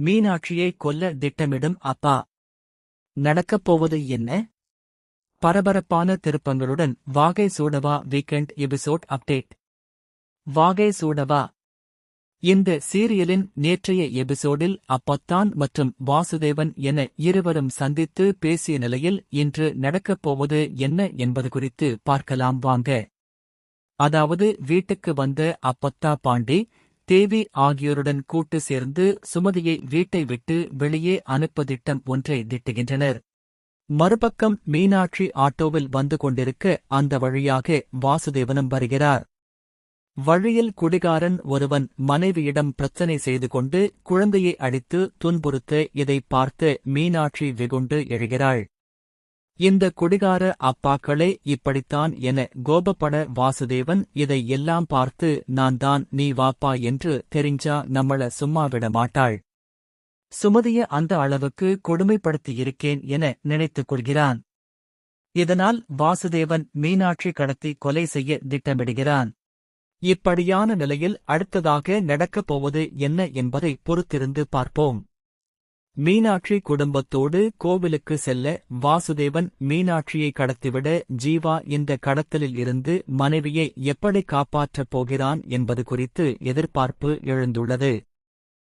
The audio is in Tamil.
மீனாட்சியை கொல்ல திட்டமிடும் அப்பா. நடக்கப் போவது என்ன? பரபரப்பான திருப்பங்களுடன் வாகை சூடவா வீக்கெண்ட் எபிசோட் அப்டேட். வாகை சூடவா. இந்த சீரியலின் நேற்றைய எபிசோடில் அப்பத்தான் மற்றும் வாசுதேவன் என இருவரும் சந்தித்து பேசிய நிலையில் இன்று நடக்கப் போவது என்ன என்பது குறித்து பார்க்கலாம் வாங்க. அதாவது வீட்டுக்கு வந்த அப்பத்தா பாண்டி, தேவி ஆகியோருடன் கூட்டு சேர்ந்து சுமதியை வீட்டை விட்டு வெளியே அனுப்ப திட்டம் ஒன்றை திட்டுகின்றனர். மறுபக்கம் மீனாட்சி ஆட்டோவில் வந்து கொண்டிருக்க அந்த வழியாக வாசுதேவனும் வருகிறார். வழியில் குடிகாரன் ஒருவன் மனைவியிடம் பிரச்சனை செய்து கொண்டு குழந்தையை அடித்து துன்புறுத்த இதை பார்த்து மீனாட்சி வெகுண்டு எழுகிறாள். இந்த குடிகார அப்பாக்களே இப்படித்தான் என கோபப்பட வாசுதேவன் இதை எல்லாம் பார்த்து நான் தான் நீ வாப்பா என்று தெரிஞ்சா நம்மள சும்மாவிட மாட்டாள். சுமதிய அந்த அளவுக்கு கொடுமைப்படுத்தியிருக்கேன் என நினைத்துக் கொள்கிறான். இதனால் வாசுதேவன் மீனாட்சி கடத்தி கொலை செய்ய திட்டமிடுகிறான். இப்படியான நிலையில் அடுத்ததாக நடக்கப் போவது என்ன என்பதை பொறுத்திருந்து பார்ப்போம். மீனாட்சி குடும்பத்தோடு கோவிலுக்கு செல்ல வாசுதேவன் மீனாட்சியை கடத்திவிட ஜீவா இந்த கடத்தலில் இருந்து மனைவியை எப்படி காப்பாற்றப் போகிறான் என்பது குறித்து எதிர்பார்ப்பு எழுந்துள்ளது.